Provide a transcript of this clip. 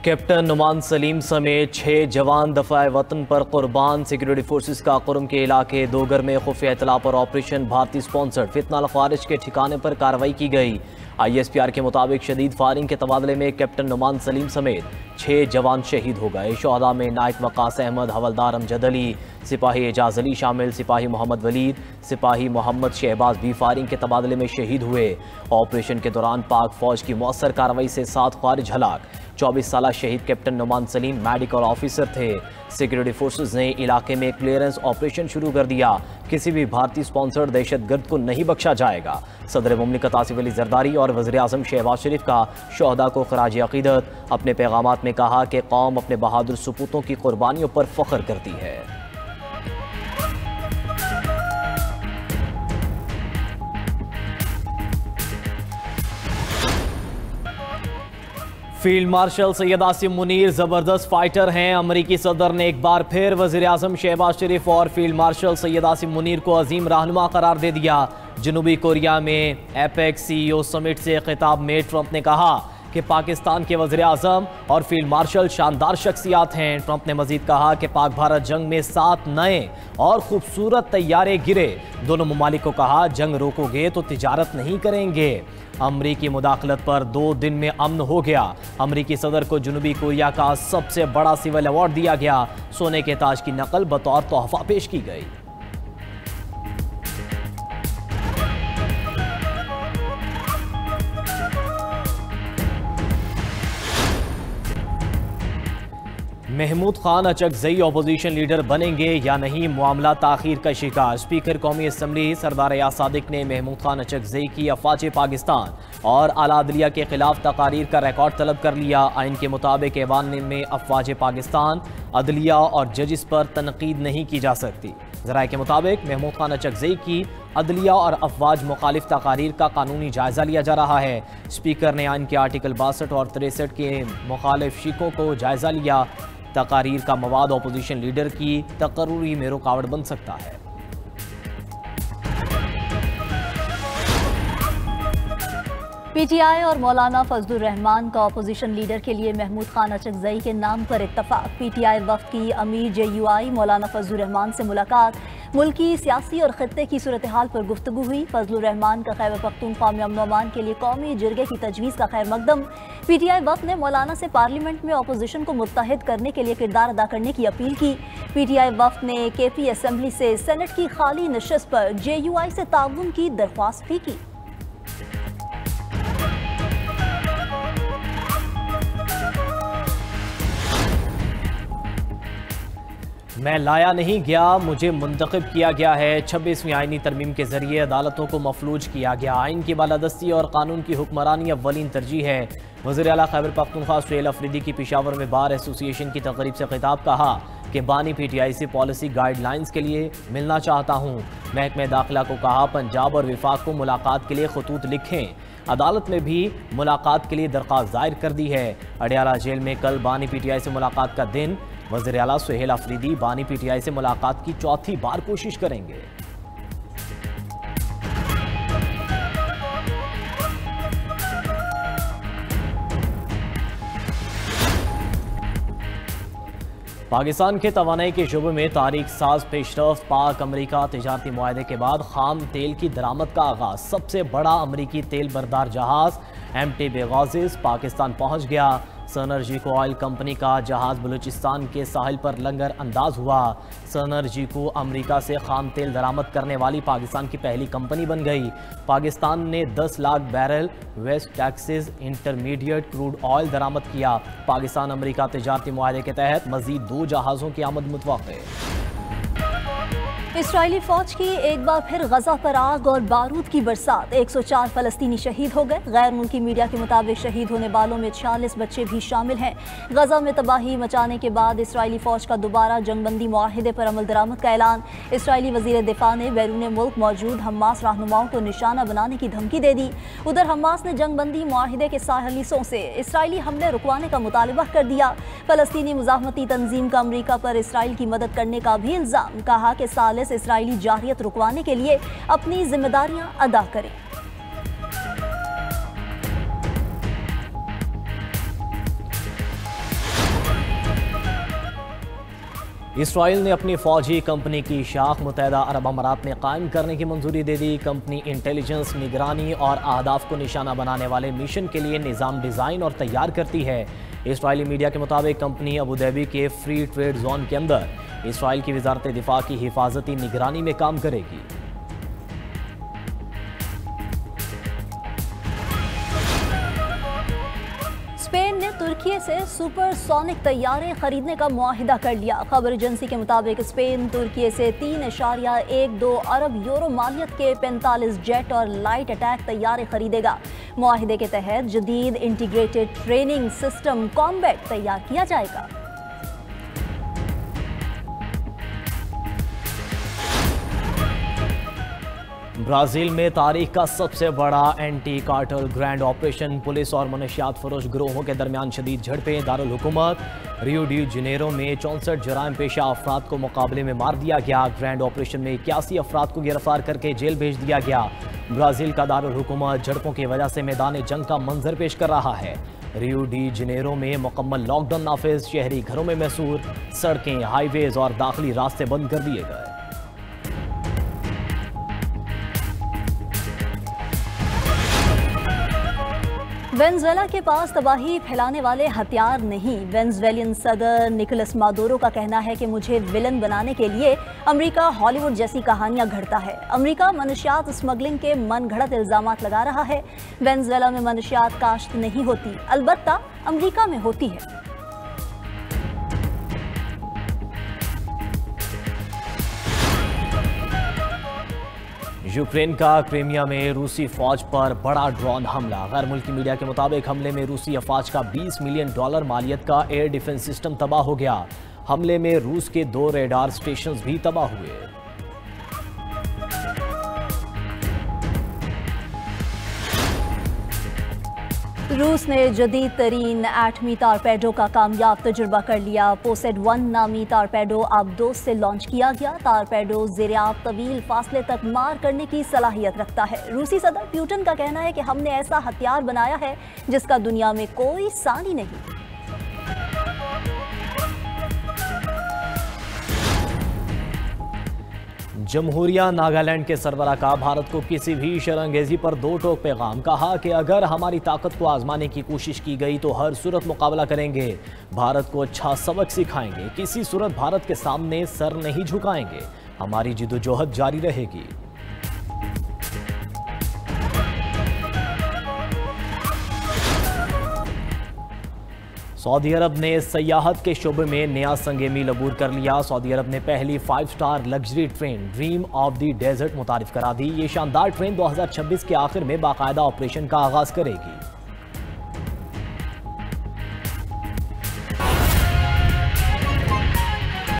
Captain Numan Salim समेत 6 जवान दफ़ा वतन पर कुर्बान। सिक्योरिटी फोर्सेस का कुरम के इलाके दोगर में खुफिया इतला पर ऑपरेशन भारतीय स्पॉन्सर्ड फितना खारिज के ठिकाने पर कार्रवाई की गई। ISPR के मुताबिक शदीद फायरिंग के तबादले में कैप्टन नुमान सलीम समेत 6 जवान शहीद हो गए। शोहदा में नायक वकास अहमद, हवलदार अमजद अली, सिपाही एजाज अली शामिल, सिपाही मोहम्मद वलीद, सिपाही मोहम्मद शहबाज भी फायरिंग के तबादले में शहीद हुए। ऑपरेशन के दौरान पाक फौज की मौसर कार्रवाई से 7 खारिज हलाक। 24 साल शहीद captain Numan Saleem medical officer थे। सिक्योरिटी फोर्सेस ने इलाके में क्लियरेंस ऑपरेशन शुरू कर दिया। किसी भी भारतीय स्पॉन्सर्ड दहशतगर्द को नहीं बख्शा जाएगा। सदर मुमलिकत आसिफ अली जरदारी और वज़ीर आज़म शहबाज शरीफ का शोहदा को खराज अक़ीदत। अपने पैगामात में कहा कि कौम अपने बहादुर सपूतों की कुर्बानियों पर फ़ख्र करती है। फील्ड मार्शल सैयद आसिम मुनीर ज़बरदस्त फाइटर हैं। अमरीकी सदर ने एक बार फिर वज़ीर आज़म शहबाज शरीफ और फील्ड मार्शल सैयद आसिम मुनीर को अजीम रहनुमा करार दे दिया। जनूबी कोरिया में एपेक्स CEO समिट से खिताब में ट्रंप ने कहा कि पाकिस्तान के वज़ीर आज़म और फील्ड मार्शल शानदार शख्सियात हैं। ट्रंप ने मजीद कहा कि पाक भारत जंग में 7 नए और खूबसूरत तैयारे गिरे। दोनों ममालिक को कहा, जंग रोकोगे तो तिजारत नहीं करेंगे। अमरीकी मुदाखलत पर 2 दिन में अमन हो गया। अमरीकी सदर को जनूबी कोरिया का सबसे बड़ा सिविल अवार्ड दिया गया। सोने के ताज की नकल बतौर तोहफा पेश की गई। महमूद खान अचकजई अपोजिशन लीडर बनेंगे या नहीं, मामला ताखीर का शिकार। स्पीकर कौमी असम्बली सरदार याद सादिक ने महमूद खान अचकजई की अफवाज पाकिस्तान और आला अदलिया के खिलाफ तकारीर का रिकॉर्ड तलब कर लिया। आइन के मुताबिक ऐवान में अफवाज पाकिस्तान, अदलिया और जजिस पर तनकीद नहीं की जा सकती। ज़राए के मुताबिक महमूद खान अचकजई की अदलिया और अफवाज मुखालिफ तकारीर का कानूनी जायजा लिया जा रहा है। स्पीकर ने आइन के आर्टिकल 62 और 63 के मुखालिफ शिकों को जायजा लिया। तकारीर का मवाद अपोजिशन लीडर की तकर्री में रुकावट बन सकता है। PTI और मौलाना फजलुर रहमान का अपोजिशन लीडर के लिए महमूद खान अचकजई के नाम पर इत्तफाक। PTI वफ्द की अमीर JUI मौलाना फजलुर रहमान से मुलाकात। मुल्की सियासी और खत्ते की सूरत हाल पर गुफ्तगू हुई। फजलुर रहमान का खैबर पख्तूनख्वा में अमन अमान के लिए कौमी जिरगे की तजवीज़ का खैर मकदम। PTI वफ्द ने मौलाना से पार्लियामेंट में अपोजिशन को मुत्तहिद करने के लिए किरदार अदा करने की अपील की। PTI वफ्द ने KP असम्बली से सेनेट की खाली नशस्त पर JUI से ताउन की दरख्वास्त भी की। मैं लाया नहीं गया, मुझे मुंतखब किया गया है। 26वीं आइनी तरमीम के जरिए अदालतों को मफलूज किया गया। आइन की बालादस्ती और कानून की हुक्मरानी अव्वलीन तरजीह है। वज़ीर आला खैबर पख्तूनख्वा सुहेल अफरीदी की पेशावर में बार एसोसिएशन की तकरीब से खिताब कहा कि बानी PTI से पॉलिसी गाइडलाइंस के लिए मिलना चाहता हूँ। महकमे दाखिला को कहा, पंजाब और विफाक को मुलाकात के लिए खतूत लिखें। अदालत में भी मुलाकात के लिए दरख्वास्त दायर कर दी है। अडियाला जेल में कल बानी PTI से मुलाकात का दिन। वज़ीर आला सुहेल अफरीदी बानी PTI से मुलाकात की 4थी बार कोशिश करेंगे। पाकिस्तान के तवानाई के शुबे में तारीख साज पेशरफ्त। पाक अमरीका तिजारती मुआहदे के बाद खाम तेल की दरामद का आगाज। सबसे बड़ा अमरीकी तेल बरदार जहाज MT बेगाजिस पाकिस्तान पहुंच गया। सनर्जीको ऑयल कंपनी का जहाज बलूचिस्तान के साहिल पर लंगर अंदाज हुआ। सनर्जीको अमरीका से खाम तेल दरामद करने वाली पाकिस्तान की पहली कंपनी बन गई। पाकिस्तान ने 10 lakh barrel West Texas Intermediate crude oil दरामद किया। पाकिस्तान अमरीका तिजारती मुआहदे के तहत मजीद 2 जहाज़ों की आमद मुतवक्के। इसराइली फौज की एक बार फिर गजा पर आग और बारूद की बरसात। 104 फलस्तीनी शहीद हो गए। गैर मुल्की मीडिया के मुताबिक शहीद होने वालों में 46 बच्चे भी शामिल हैं। गजा में तबाही मचाने के बाद इसराइली फौज का दोबारा जंगबंदी मुआहिदे पर अमल दरामद का ऐलान। इसराइली वजीर दिफा ने बैरून मुल्क मौजूद हमास रहनुमाओं को निशाना बनाने की धमकी दे दी। उधर हमास ने जंगबंदी मुआहिदे के सालिसों से इसराइली हमले रुकवाने का मुतालबा कर दिया। फलस्तीनी मुजाहमती तंजीम का अमरीका पर इसराइल की मदद करने का भी इल्जाम। कहा कि इसराइली जारियत रुकवाने के लिए अपनी जिम्मेदारियां अदा करें। इसराइल ने अपनी फौजी कंपनी की शाख मुत्तहिदा अरब अमारात में कायम करने की मंजूरी दे दी। कंपनी इंटेलिजेंस, निगरानी और अहदाफ को निशाना बनाने वाले मिशन के लिए निज़ाम डिज़ाइन और तैयार करती है। इसराइली मीडिया के मुताबिक कंपनी अबू धाबी के फ्री ट्रेड जोन के अंदर इसराइल की वजारत दिफा की हिफाजती निगरानी में काम करेगी। स्पेन ने तुर्की से सुपरसोनिक तैयारे खरीदने का मुआहिदा कर लिया। खबर एजेंसी के मुताबिक स्पेन तुर्की से 3.12 अरब यूरो मालियत के 45 जेट और लाइट अटैक तैयारे खरीदेगा। मुआहिदे के तहत जदीद इंटीग्रेटेड ट्रेनिंग सिस्टम कॉम्बैट तैयार किया जाएगा। ब्राजील में तारीख का सबसे बड़ा anti cartel grand operation. Police और मनशियात फरोश गिरोहों के दरमियान शदीद झड़पें। दारुल हुकूमत रियो डी जनेरो में 64 जराइम पेशा अफराद को मुकाबले में मार दिया गया। ग्रैंड ऑपरेशन में 81 अफराद को गिरफ्तार करके जेल भेज दिया गया। ब्राजील का दारुल हुकूमत झड़पों की वजह से मैदान जंग का मंजर पेश कर रहा है। रियो डी जनेरो में मुकम्मल लॉकडाउन नाफिज। शहरी घरों में महसूर, सड़कें, हाईवेज और दाखिली रास्ते बंद कर दिए गए। वेनेजुएला के पास तबाही फैलाने वाले हथियार नहीं। वेनेजुएलियन सदर निकोलस मादुरो का कहना है कि मुझे विलन बनाने के लिए अमेरिका हॉलीवुड जैसी कहानियां घड़ता है। अमेरिका मनशियात स्मगलिंग के मनगढ़ंत इल्जामात लगा रहा है। वेनेजुएला में मनशियात काश्त नहीं होती, अलबत्ता अमेरिका में होती है। यूक्रेन का क्रीमिया में रूसी फौज पर बड़ा ड्रोन हमला। गैर मुल्की मीडिया के मुताबिक हमले में रूसी अफवाज का $20 मिलियन मालियत का एयर डिफेंस सिस्टम तबाह हो गया। हमले में रूस के 2 रेडार स्टेशन भी तबाह हुए। रूस ने जदीद तरीन एटमी टारपेडो का कामयाब तजुर्बा कर लिया। पोसेड-1 नामी टारपेडो अब्दोस से लॉन्च किया गया। टारपेडो ज़ेरियाब तवील फासले तक मार करने की सलाहियत रखता है। रूसी सदर पुतिन का कहना है कि हमने ऐसा हथियार बनाया है जिसका दुनिया में कोई सानी नहीं। जमहूरिया नागालैंड के सरबराह का भारत को किसी भी शरंगेजी पर 2 टोक पैगाम। कहा कि अगर हमारी ताकत को आजमाने की कोशिश की गई तो हर सूरत मुकाबला करेंगे, भारत को अच्छा सबक सिखाएंगे, किसी सूरत भारत के सामने सर नहीं झुकाएंगे, हमारी जिद्दोजहद जारी रहेगी। सऊदी अरब ने सयाहत के शोबे में नया संगे मील अबूर कर लिया। सऊदी अरब ने पहली 5 star luxury train Dream of the Desert मुतारिफ करा दी। ये शानदार ट्रेन 2026 के आखिर में बाकायदा ऑपरेशन का आगाज करेगी।